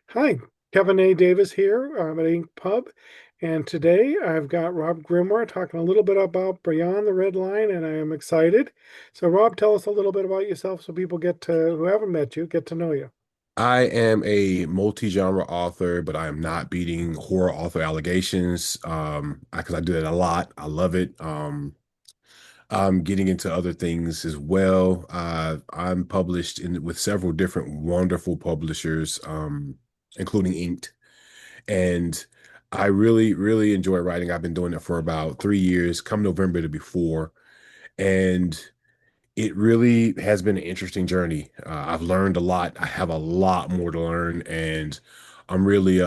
Hi, Kevin A. Davis here at Ink Pub, and today I've got Rob Grimoire talking a little bit about Beyond the Red Line, and I am excited. So, Rob, tell us a little bit about yourself so people who haven't met you, get to know you. I am a multi-genre author, but I am not beating horror author allegations. Because I do that a lot. I love it. I'm getting into other things as well. I'm published with several different wonderful publishers, including Inked, and I really, really enjoy writing. I've been doing it for about 3 years. Come November to be four, and it really has been an interesting journey. I've learned a lot. I have a lot more to learn, and I'm really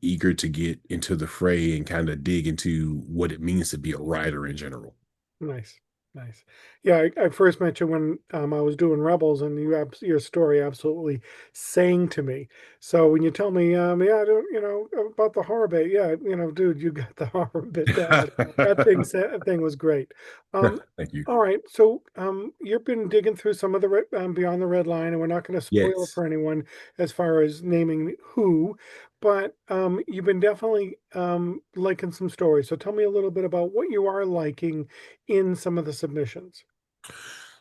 eager to get into the fray and kind of dig into what it means to be a writer in general. Nice, nice. Yeah, I first met you when I was doing Rebels, and your story absolutely sang to me. So when you tell me, yeah, I don't, about the horror bit, yeah, dude, you got the horror bit down. That thing was great. Um, Thank you. all right, so you've been digging through some of the Beyond the Red Line, and we're not going to spoil it Yes. for anyone as far as naming who. But you've been definitely liking some stories. So tell me a little bit about what you are liking in some of the submissions.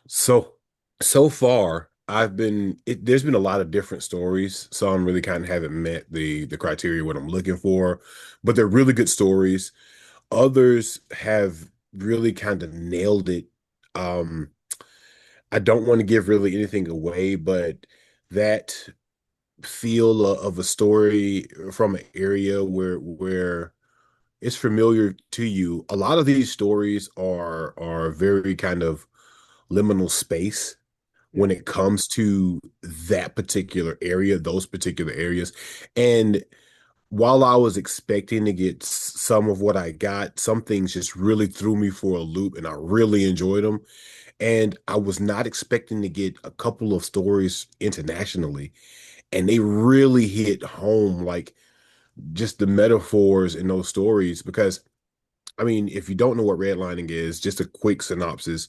So so far, there's been a lot of different stories. Some really kind of haven't met the criteria what I'm looking for, but they're really good stories. Others have really kind of nailed it. Um, I don't want to give really anything away, but that feel of a story from an area where it's familiar to you. A lot of these stories are very kind of liminal space Yeah. when it comes to that particular area, those particular areas. And while I was expecting to get some of what I got, some things just really threw me for a loop and I really enjoyed them. And I was not expecting to get a couple of stories internationally. And they really hit home, like just the metaphors in those stories. Because, I mean, if you don't know what redlining is, just a quick synopsis.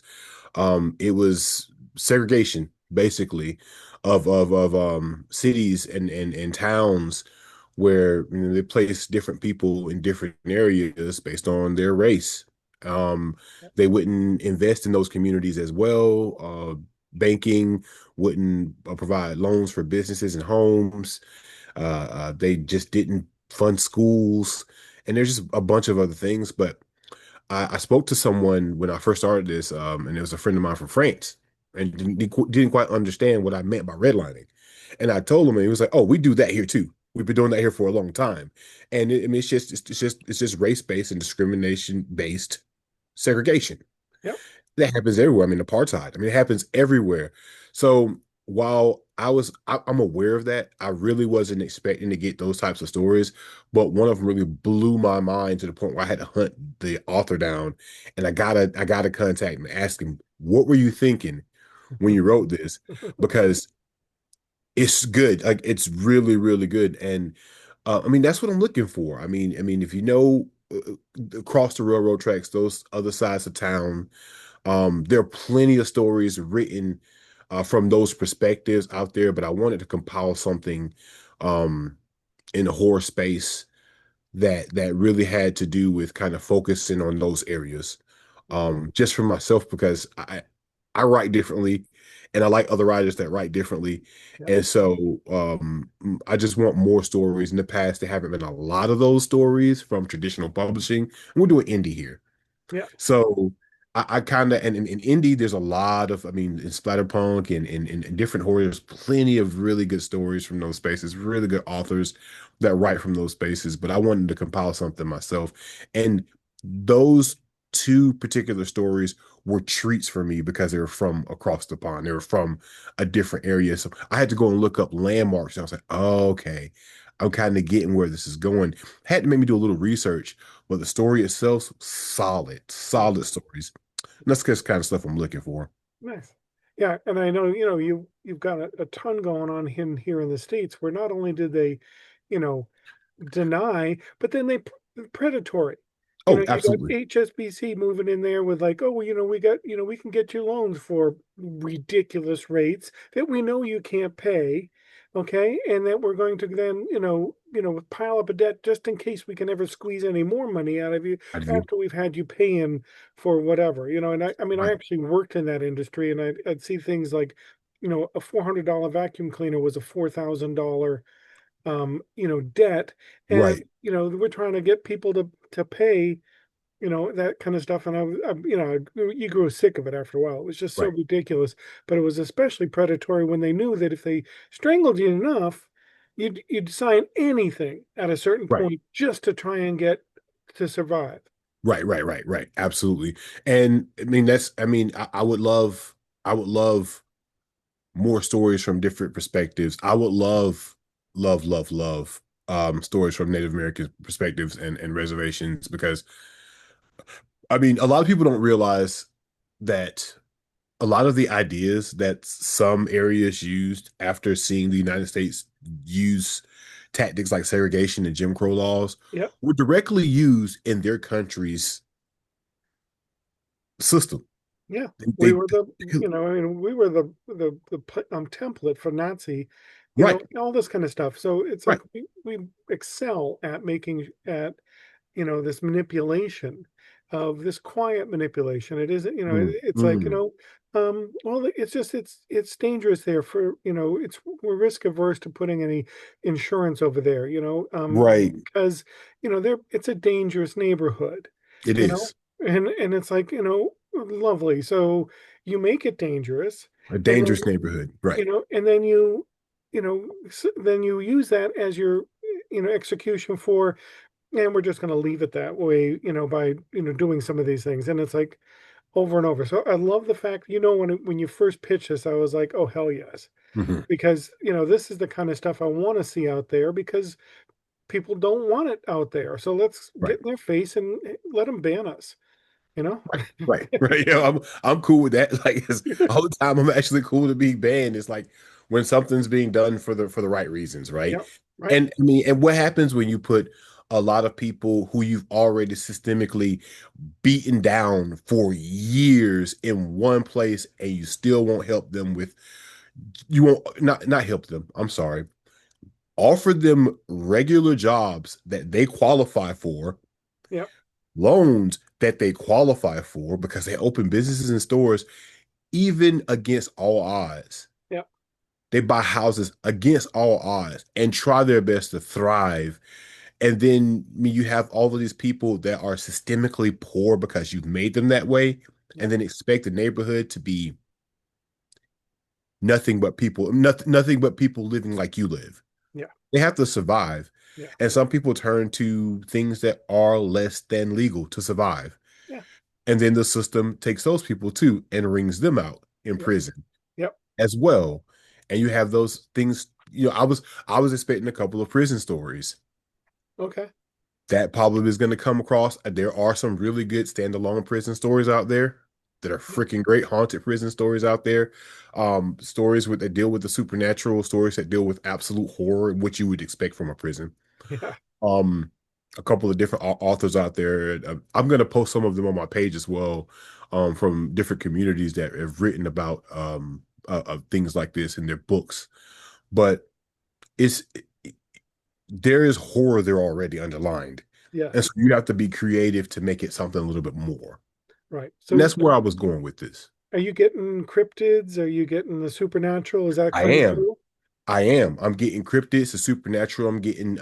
It was segregation, basically, of cities and towns where they place different people in different areas based on their race. Um, they wouldn't invest in those communities as well. Banking wouldn't provide loans for businesses and homes. They just didn't fund schools, and there's just a bunch of other things. But I spoke to someone when I first started this, and it was a friend of mine from France, and didn't quite understand what I meant by redlining. And I told him, and he was like, "Oh, we do that here too. We've been doing that here for a long time." And I mean, it's just race based and discrimination based segregation Yep. that happens everywhere. I mean, apartheid. I mean, it happens everywhere. So while I'm aware of that, I really wasn't expecting to get those types of stories. But one of them really blew my mind to the point where I had to hunt the author down, and I gotta contact him and ask him, what were you thinking when you wrote this? Because it's good. Like it's really, really good. And I mean, that's what I'm looking for. I mean, if you know across the railroad tracks, those other sides of town. There are plenty of stories written from those perspectives out there, but I wanted to compile something um, in the horror space that really had to do with kind of focusing on those areas. Just for myself because I write differently and I like other writers that write differently. Yep. And so I just want more stories. In the past, there haven't been a lot of those stories from traditional publishing. We're doing indie here. Yeah. So I kind of, and in indie, there's a lot of, I mean, in splatterpunk and different horror, there's plenty of really good stories from those spaces, really good authors that write from those spaces. But I wanted to compile something myself. And those two particular stories were treats for me because they were from across the pond. They were from a different area. So I had to go and look up landmarks. And I was like, oh, okay, I'm kind of getting where this is going. Had to make me do a little research, but the story itself, solid, Yeah. solid stories. And that's the kind of stuff I'm looking for. Nice. Yeah, and I know, you've got a ton going on here in the States where not only did they, you know, deny, but then predatory. Oh, You got absolutely. HSBC moving in there with like, oh, well, we can get you loans for ridiculous rates that we know you can't pay. okay, and that we're going to then, pile up a debt just in case we can ever squeeze any more money out of you I do. after we've had you paying for whatever, and I mean, I Right. actually worked in that industry, and I'd see things like, a $400 vacuum cleaner was a $4,000, debt, and Right. we're trying to get people to pay, that kind of stuff. And you grew sick of it after a while. It was just so Right. ridiculous. But it was especially predatory when they knew that if they strangled you enough, you'd sign anything at a certain Right. point just to try and get to survive. Right. Right. Right. Right. Absolutely. And I mean, I would love more stories from different perspectives. I would love stories from Native American perspectives and reservations because I mean, a lot of people don't realize that a lot of the ideas that some areas used after seeing the United States use tactics like segregation and Jim Crow laws Yep. were directly used in their country's system. Yeah, we They, were I mean, we were the template for Nazi, right, all this kind of stuff. So it's right. like we excel at making at this manipulation of this quiet manipulation. It isn't, Mm, it's like, mm, well, it's just, it's dangerous there for, we're risk averse to putting any insurance over there, right. because, it's a dangerous neighborhood, It you know, is and it's like, lovely. So you make it dangerous, a and then, dangerous neighborhood. Right. and then then you use that as your, execution for, and we're just going to leave it that way, by doing some of these things, and it's like over and over. So I love the fact, when you first pitched this, I was like, oh hell yes, Mhm. because this is the kind of stuff I want to see out there, because people don't want it out there. So let's Right. get in their face and let them ban us. You know? Right, right, right. Yeah, I'm cool with that. Like it's, all the time, I'm actually cool to be banned. It's like when something's being done for the right reasons, right? Yep. Right. And I mean, and what happens when you put a lot of people who you've already systemically beaten down for years in one place, and you still won't help them with you won't not help them. I'm sorry. Offer them regular jobs that they qualify for, Yep. loans that they qualify for because they open businesses and stores even against all odds. Yep. They buy houses against all odds and try their best to thrive. And then I mean, you have all of these people that are systemically poor because you've made them that way, and Yep. then expect the neighborhood to be nothing but people living like you live. Yeah. They have to survive. Yeah. And some people turn to things that are less than legal to survive. Yeah. And then the system takes those people too and wrings them out in Yep. prison Yep. as well. And you have those things, I was expecting a couple of prison stories. Okay. That probably is going to come across. There are some really good standalone prison stories out there that are Yep. freaking great haunted prison stories out there. Stories that deal with the supernatural, stories that deal with absolute horror, what you would expect from a prison. Yeah. Um, a couple of different authors out there. I'm going to post some of them on my page as well, from different communities that have written about things like this in their books. But it's there is horror there already underlined, and Yes. so you have to be creative to make it something a little bit more. Right. And So that's where I was going with this. are you getting cryptids? Are you getting the supernatural? Is that I coming am. through? I am. I'm getting cryptids, the supernatural. I'm getting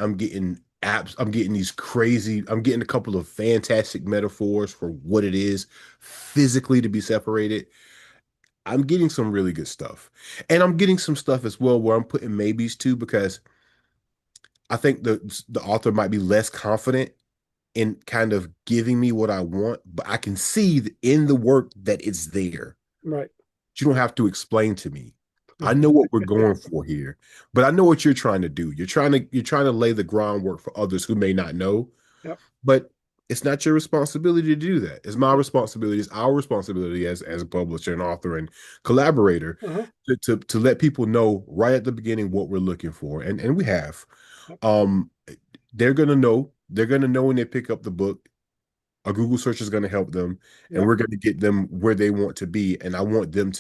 apps. I'm getting these crazy. I'm getting a couple of fantastic metaphors for what it is physically to be separated. I'm getting some really good stuff. And I'm getting some stuff as well where I'm putting maybes too, because I think the author might be less confident in kind of giving me what I want, but I can see in the work that it's there. Right. You don't have to explain to me. I know what we're going for here, but I know what you're trying to do. You're trying to lay the groundwork for others who may not know, Yep. but it's not your responsibility to do that. It's my Yep. responsibility. It's our responsibility as a publisher and author and collaborator Uh-huh. to let people know right at the beginning what we're looking for. And we have. Yep. Um they're gonna know. They're gonna know when they pick up the book. A Google search is gonna help them, and Yep. we're gonna get them where they want to be. And I want them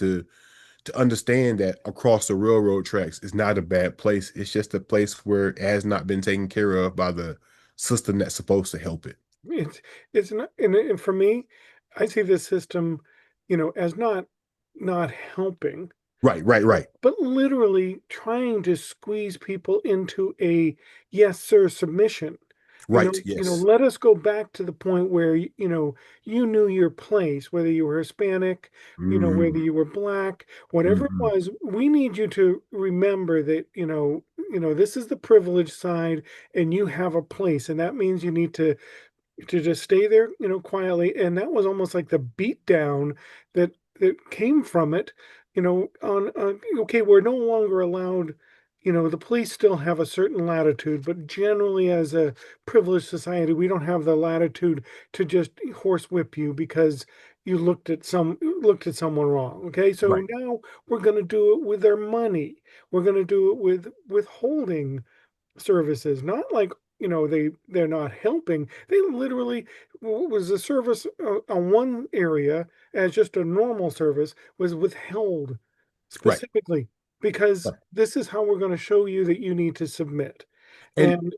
to understand that across the railroad tracks is not a bad place. It's just a place where it has not been taken care of by the system that's supposed to help it. It's it's not, and for me, I see this system, as not helping, Right, right, but right, literally trying to squeeze people into a yes sir submission. right. Yes. Let us go back to the point where you knew your place, whether you were Hispanic, whether Mm, you were black, whatever it hmm. was. We need you to remember that this is the privileged side, and you have a place, and that means you need to just stay there, quietly. And that was almost like the beat down that came from it, on okay, we're no longer allowed, the police still have a certain latitude, but generally as a privileged society, we don't have the latitude to just horsewhip you because you looked at someone wrong. Okay, so Right, now we're going to do it with their money. We're going to do it with withholding services, not like they're not helping. They literally was a service on one area as just a normal service was withheld right, specifically because right. this is how we're going to show you that you need to submit. And And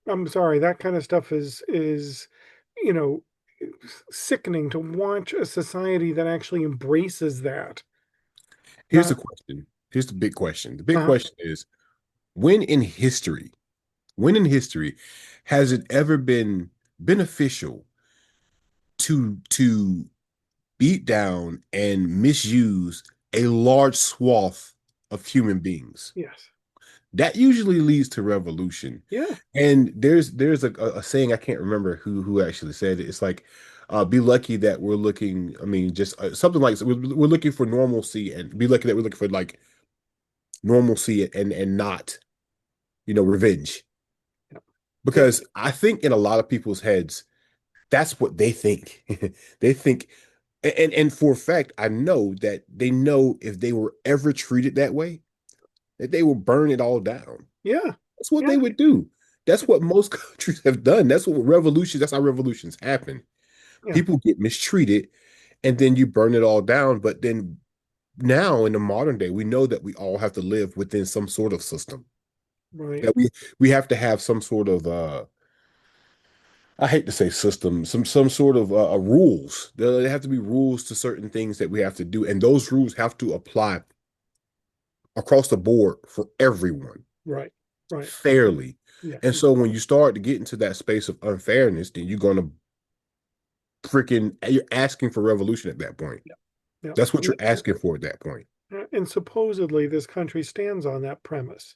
I'm sorry, that kind of stuff is you know sickening to watch a society that actually embraces that. here's Not the question. Here's the big question. The big uh, question is when in history, when in history has it ever been beneficial to beat down and misuse a large swath of human beings? yes, That usually leads to revolution. yeah, And there's a saying I can't remember who actually said it. It's like, be lucky that we're looking. I mean, just something like we're looking for normalcy, and be lucky that we're looking for like normalcy and not revenge. yeah, yeah, Because I think in a lot of people's heads, that's what they think. They think, and for a fact, I know that they know if they were ever treated that way, that they will burn it all down. yeah, That's what yeah, they would do. That's what most countries have done. That's how revolutions happen. yeah, People get mistreated and then you burn it all down. But then now in the modern day, we know that we all have to live within some sort of system. right. That we have to have some sort of I hate to say system, some sort of rules. There have to be rules to certain things that we have to do, and those rules have to apply across the board for everyone Right, right. fairly. And Yes. so when you start to get into that space of unfairness, then you're gonna you're asking for revolution at that point. Yeah. Yeah. That's what you're asking for at that point. And supposedly this country stands on that premise.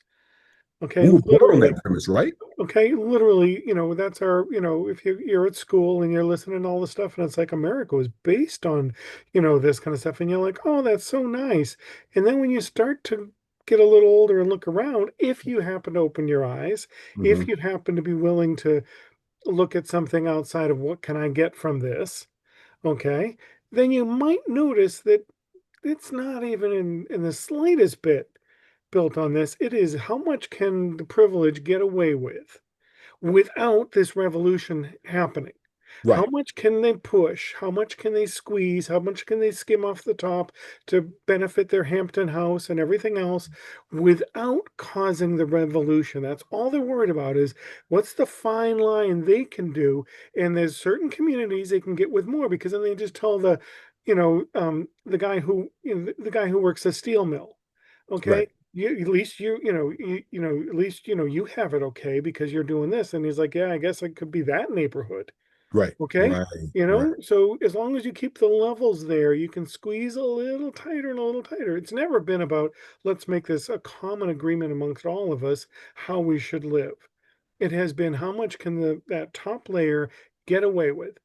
Okay, We were born on literally. that premise, right? Okay, literally, that's our, if you're at school and you're listening to all the stuff and it's like America was based on, this kind of stuff, and you're like, oh, that's so nice. And then when you start to get a little older and look around, if you happen to open your eyes, Hmm. if you happen to be willing to look at something outside of what can I get from this, okay, then you might notice that it's not even in the slightest bit built on this. It is how much can the privilege get away with without this revolution happening? How Right, much can they push? How much can they squeeze? How much can they skim off the top to benefit their Hampton house and everything else without causing the revolution? That's all they're worried about is what's the fine line they can do. And there's certain communities they can get with more because then they just tell the guy who the guy who works a steel mill, right, okay, at least at least you have it okay because you're doing this. And he's like, yeah, I guess it could be that neighborhood. right, Okay. right, right, So as long as you keep the levels there, you can squeeze a little tighter and a little tighter. It's never been about let's make this a common agreement amongst all of us how we should live. It has been how much can that top layer get away with,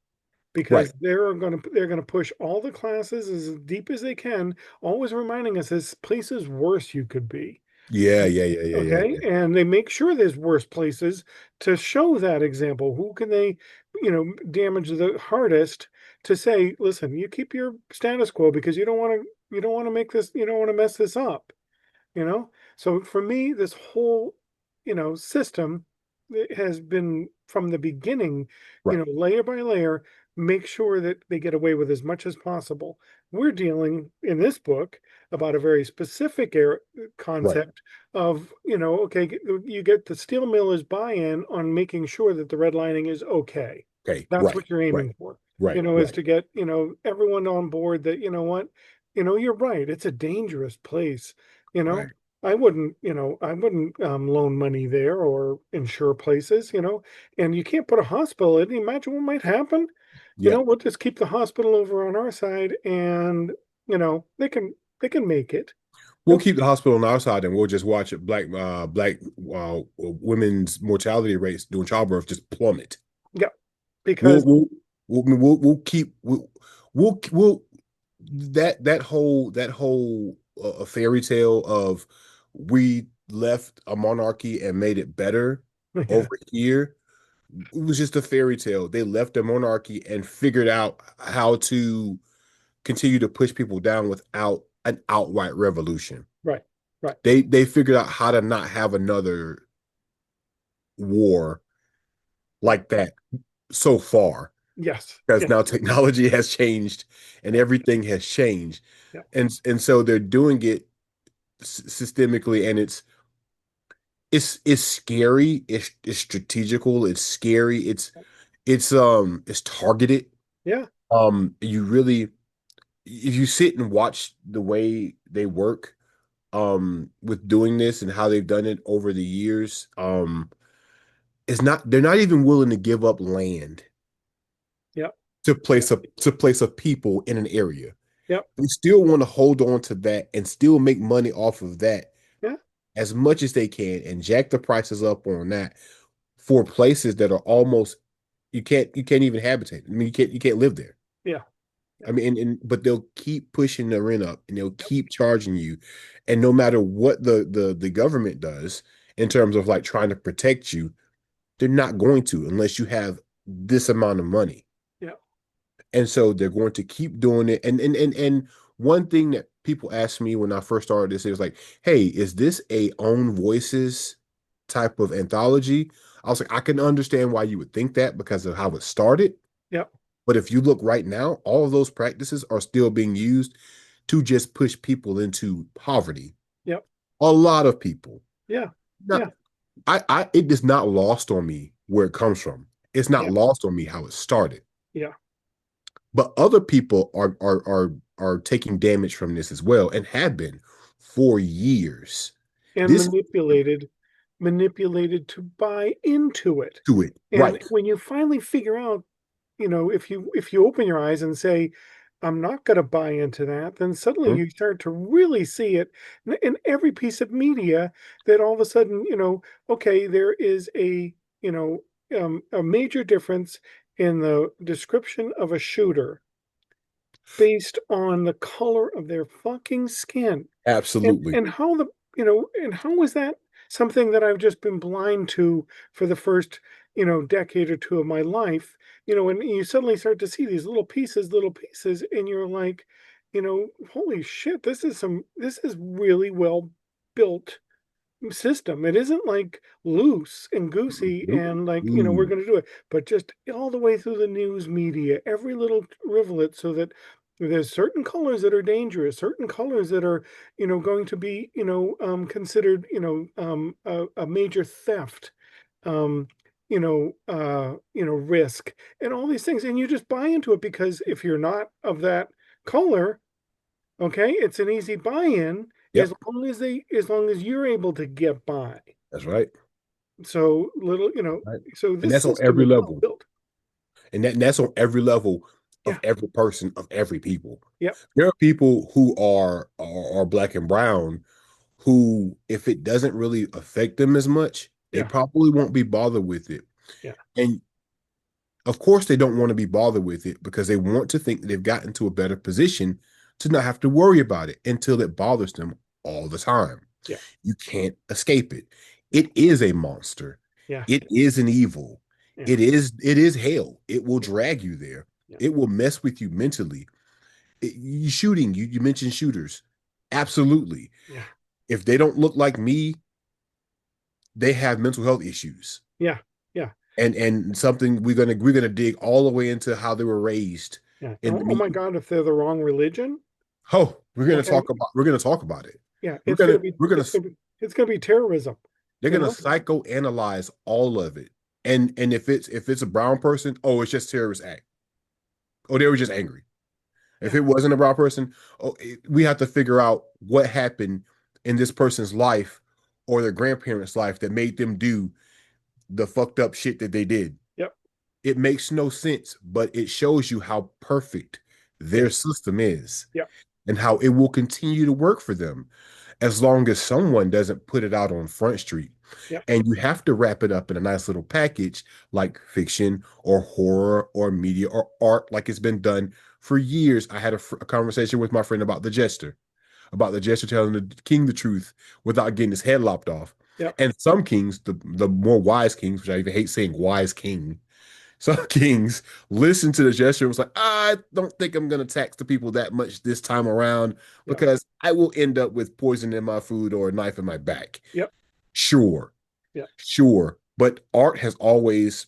right. because they're going to push all the classes as deep as they can, always reminding us there's places worse you could be. Yeah, yeah, yeah, yeah, yeah, Okay, yeah. and they make sure there's worse places to show that example. Who can they, damage the hardest to say, listen, you keep your status quo because you don't want to make this, you don't want to mess this up, you know? So for me, this whole, system has been from the beginning, Right. layer by layer, make sure that they get away with as much as possible. we're dealing in this book about a very specific Right. concept of, okay, you get the steel miller's buy-in on making sure that the redlining is okay. Okay. That's Right. what you're Right. aiming for, Right. is Right. to get, everyone on board that, what, you're right. It's a dangerous place. You know, Right. I wouldn't loan money there or insure places, and you can't put a hospital in. Imagine what might happen. Yeah. We'll just keep the hospital over on our side, and they can make it. We'll They'll- keep the hospital on our side, and we'll just watch it black women's mortality rates during childbirth just plummet. yeah, We'll because we'll we'll keep we'll that whole fairy tale of we left a monarchy and made it better over yeah, here. It was just a fairy tale. They left a monarchy and figured out how to continue to push people down without an outright revolution. right, right, They figured out how to not have another war yeah, like that so far, yes, because yeah, now technology has changed and yeah, everything has changed, yeah, and so they're doing it systemically, and it's scary, it's strategical, it's scary, it's targeted. yeah, You really, if you sit and watch the way they work with doing this and how they've done it over the years, it's not they're not even willing to give up land yeah, to place a people in an area. yeah, They still want to hold on to that and still make money off of that yeah, as much as they can and jack the prices up on that for places that are almost you can't even habitate. I mean, you can't live there. yeah, yeah, I mean, but they'll keep pushing the rent up and they'll yeah, keep charging you. And no matter what the government does in terms of like trying to protect you, they're not going to unless you have this amount of money. yeah, And so they're going to keep doing it. And one thing that people asked me when I first started this, it was like, hey, is this a own voices type of anthology? I was like, I can understand why you would think that because of how it started. yeah, But if you look right now, all of those practices are still being used to just push people into poverty. yeah, A lot of people. yeah, Not, yeah, it is not lost on me where it comes from. It's not yeah, lost on me how it started. yeah, But other people are taking damage from this as well and have been for years. and This manipulated to buy into it. to it. And Right. when you finally figure out, if you open your eyes and say, I'm not going to buy into that, then suddenly Mhm. you start to really see it in every piece of media, that all of a sudden, okay, there is a major difference in the description of a shooter based on the color of their fucking skin. And Absolutely. and how the and how is that something that I've just been blind to for the first, decade or two of my life? And you suddenly start to see these little pieces, and you're like, holy shit, this is really well built system. It isn't like loose and goosey Nope. and like, we're Mm, going to do it, but just all the way through the news media, every little rivulet, so that there's certain colors that are dangerous, certain colors that are, going to be, considered, a major theft, um, risk, and all these things. And you just buy into it because if you're not of that color, okay, it's an easy buy-in, yep. as long as you're able to get by. That's right. So Right. so And this that's on system every is well level. built. That's on every level of Yeah. every person, of every people. Yep. There are people who are black and brown who, if it doesn't really affect them as much, they Yeah. probably won't be bothered with it. Yeah. And of course, they don't want to be bothered with it because they want to think that they've gotten to a better position to not have to worry about it until it bothers them all the time. Yeah. You can't escape it. Yeah. It is a monster. Yeah. It is an evil. Yeah. It is hell. It will Yeah. drag you there. Yeah. It will mess with you mentally. Shooting, you mentioned shooters. Absolutely. Yeah. If they don't look like me, they have mental health issues. Yeah. Yeah. And something we're gonna dig all the way into how they were raised Yeah. And Oh my God, if they're the wrong religion, oh, okay. we're gonna talk about it. Yeah, it's gonna be We're gonna it's gonna be terrorism, they're you gonna know? psychoanalyze all of it. And if it's a brown person, oh, it's just terrorist act. Oh, they were just angry. If Yeah, it wasn't a brown person, we have to figure out what happened in this person's life or their grandparents' life that made them do the fucked up shit that they did. yep, It makes no sense, but it shows you how perfect yeah, their system is yep, and how it will continue to work for them as long as someone doesn't put it out on Front Street. yep, And you have to wrap it up in a nice little package like fiction or horror or media or art, like it's been done for years. I had a conversation with my friend about the jester telling the king the truth without getting his head lopped off. yep, And some kings, the more wise kings, which I even hate saying wise king, some kings listened to the gesture and was like, I don't think I'm going to tax the people that much this time around yep, because I will end up with poison in my food or a knife in my back. yep, Sure, yep. sure. But art has always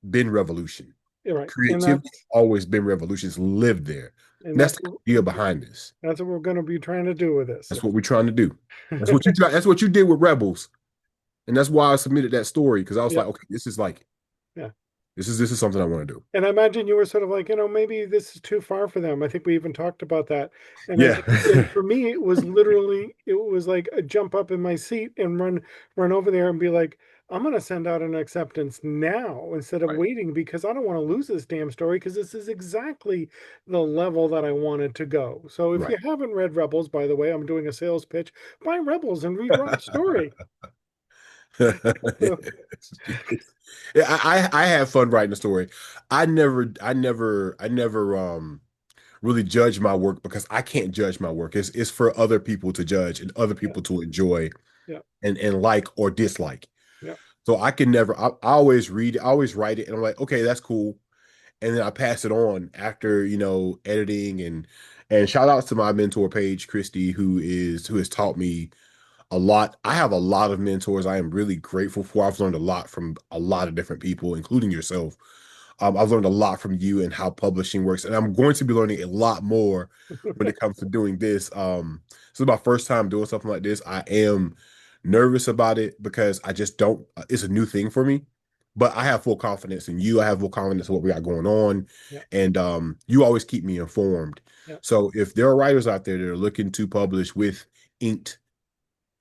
been revolution. You're right. And Creativity has always been revolution. It's lived there. And that's that's the idea behind this. that's what we're gonna be trying to do with this. That's what we're trying to do. That's what you did with Rebels. And that's why I submitted that story because I was like, Yep. okay, this is like Yeah. this is something I want to do. And I imagine you were sort of like, maybe this is too far for them. I think we even talked about that. And I Yeah. think, and for me, it was like a jump up in my seat and run over there and be like, I'm going to send out an acceptance now instead of Right. waiting because I don't want to lose this damn story because this is exactly the level that I wanted to go. So if you Right. haven't read Rebels, by the way, I'm doing a sales pitch, buy Rebels and read Rob's story. So, Yeah, I have fun writing the story. I never really judge my work because I can't judge my work. It's for other people to judge and other yeah, people to enjoy yeah, and like or dislike. yeah. So I can never I always read it, I always write it and I'm like, okay, that's cool. And then I pass it on after, editing and shout outs to my mentor Paige Christie who has taught me a lot. I have a lot of mentors I am really grateful for. I've learned a lot from a lot of different people, including yourself. I've learned a lot from you and how publishing works, and I'm going to be learning a lot more when it comes to doing this. This is my first time doing something like this. I am nervous about it because I just don't. It's a new thing for me, but I have full confidence in you. I have full confidence in what we got going on, Yeah, and you always keep me informed. yeah. So if there are writers out there that are looking to publish with inked,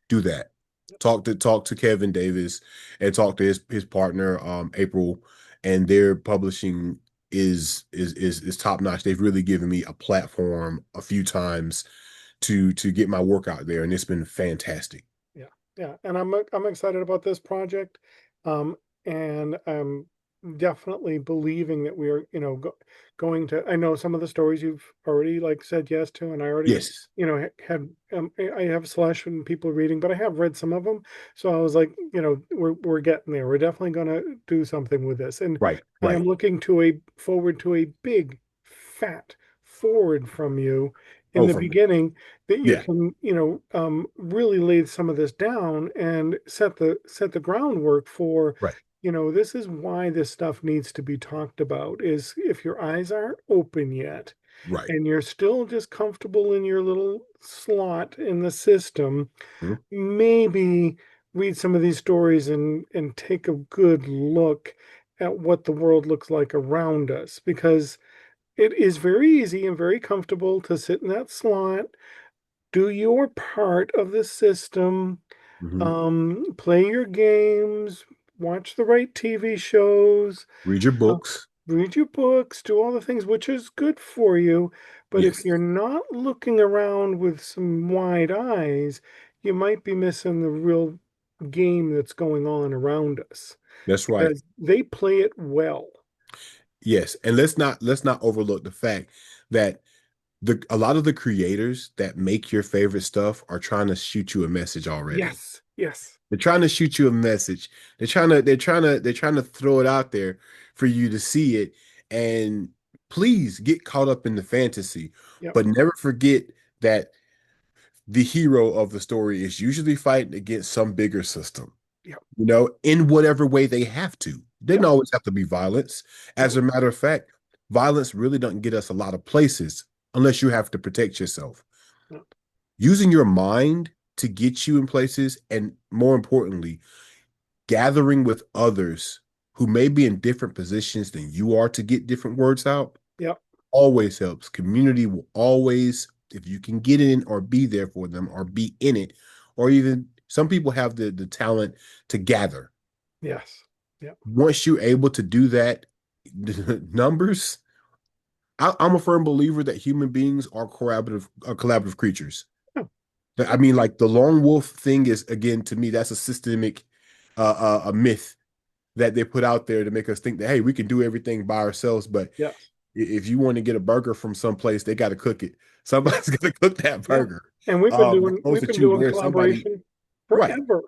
do that. Talk to Kevin Davis and talk to his partner April, and their publishing is top notch. They've really given me a platform a few times to get my work out there, and it's been fantastic. Yeah, yeah, and I'm excited about this project, and I'm definitely believing that we are, going to. I know some of the stories you've already like said yes to, and I already, Yes, had I have slush and people reading, but I have read some of them, so I was like, we're getting there. We're definitely going to do something with this, and right, I am right. looking forward to a big fat forward from you in Oh, the from beginning that you yeah, can really lay some of this down and set the groundwork for right, this is why this stuff needs to be talked about is if your eyes aren't open yet right. and you're still just comfortable in your little slot in the system, Mhm. maybe read some of these stories and take a good look at what the world looks like around us because it is very easy and very comfortable to sit in that slot, do your part of the system, Mhm. play your games, watch the right TV shows, Read your uh, books. read your books, do all the things which is good for you. But if Yes, you're not looking around with some wide eyes, you might be missing the real game that's going on around us that's right. because they play it well. Yes, and let's not overlook the fact that the a lot of the creators that make your favorite stuff are trying to shoot you a message already. Yes, yes, They're trying to shoot you a message. They're trying to throw it out there for you to see it. And please get caught up in the fantasy, yep, but never forget that the hero of the story is usually fighting against some bigger system, yep, in whatever way they have to. They don't yep, always have to be violence. As no, a matter of fact, violence really doesn't get us a lot of places unless you have to protect yourself. Yeah. Using your mind to get you in places, and more importantly, gathering with others who may be in different positions than you are to get different words out Yep. always helps. Community will always, if you can get in or be there for them or be in it, or even some people have the talent to gather. Yes. Yep. Once you're able to do that, numbers, I'm a firm believer that human beings are collaborative creatures. Oh, I mean, like the lone wolf thing is, again, to me, that's a systemic a myth that they put out there to make us think that, hey, we can do everything by ourselves. But yes. if you want to get a burger from someplace, they got to cook it. Yep. Somebody's got to cook that Yeah. burger. And As opposed we've to been choose doing where somebody, collaboration right, forever.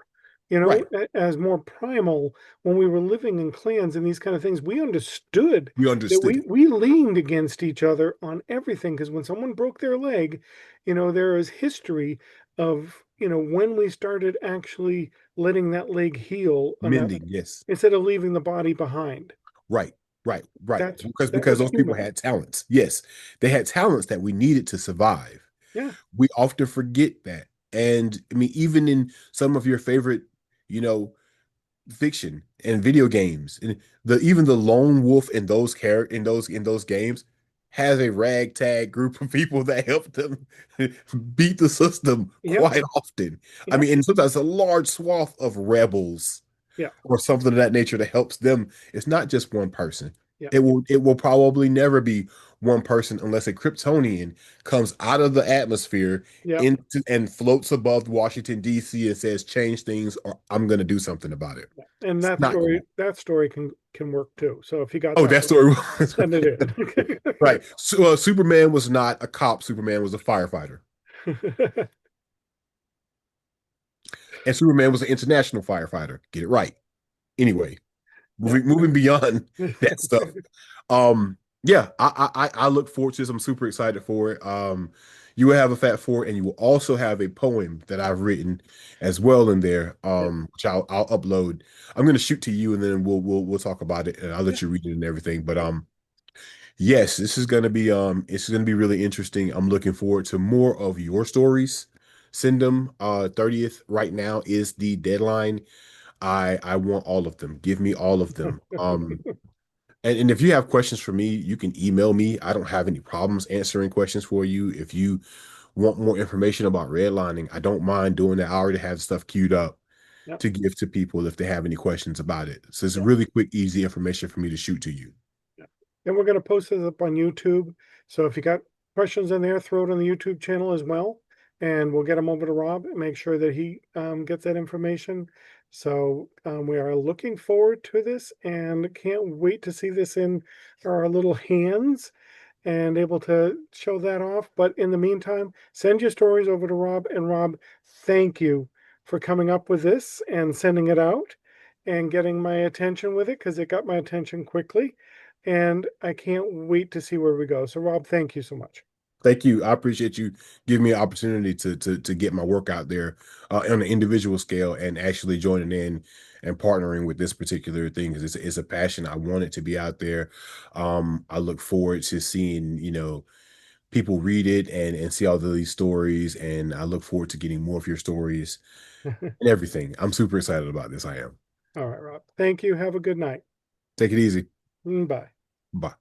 You know, right. as more primal, when we were living in clans and these kind of things, we understood We that understood it. we leaned against each other on everything. Because when someone broke their leg, you know, there is history of, you know, when we started actually letting that leg heal on that Mending, yes. instead of leaving the body behind. Right, right, right. That Because was those people human. had talents. Yes, they had talents that we needed to survive. Yeah. We often forget that. And I mean, even in some of your favorite, you know, fiction and video games, and the even the lone wolf in those in those games has a ragtag group of people that help them beat the system Yep. quite often. I Yep. mean, and sometimes a large swath of rebels Yeah. or something of that nature that helps them. It's not just one person. Yeah. It will probably never be one person unless a Kryptonian comes out of the atmosphere Yeah. into and floats above Washington D.C. and says change things or I'm going to do something about it. And It's not going to. that story can work too. So if you got Oh, that that one, story send it in. right. So Superman was not a cop. Superman was a firefighter, and Superman was an international firefighter. Get it right. Anyway, Yeah. moving beyond that stuff. Yeah, I look forward to this. I'm super excited for it. You will have a Fat Four, and you will also have a poem that I've written as well in there, Yeah. which I'll upload. I'm gonna shoot to you, and then we'll talk about it, and I'll Yeah. let you read it and everything. But Yeah. yes, this is gonna be really interesting. I'm looking forward to more of your stories. Send them. 30th right now is the deadline. I want all of them. Give me all of them. And if you have questions for me, you can email me. I don't have any problems answering questions for you. If you want more information about redlining, I don't mind doing that. I already have stuff queued up Yeah. to give to people if they have any questions about it. So it's Yeah. really quick, easy information for me to shoot to you. Yeah. And we're going to post this up on YouTube. So if you got questions in there, throw it on the YouTube channel as well. And we'll get them over to Rob and make sure that he gets that information. So we are looking forward to this and can't wait to see this in our little hands and able to show that off. But in the meantime, send your stories over to Rob. And Rob, thank you for coming up with this and sending it out and getting my attention with it because it got my attention quickly. And I can't wait to see where we go. So, Rob, thank you so much. Thank you. I appreciate you giving me an opportunity to get my work out there on an individual scale and actually joining in and partnering with this particular thing because it's a passion. I want it to be out there. I look forward to seeing, people read it and see all of these stories, and I look forward to getting more of your stories and everything. I'm super excited about this. I am. All right, Rob. Thank you. Have a good night. Take it easy. Bye. Bye.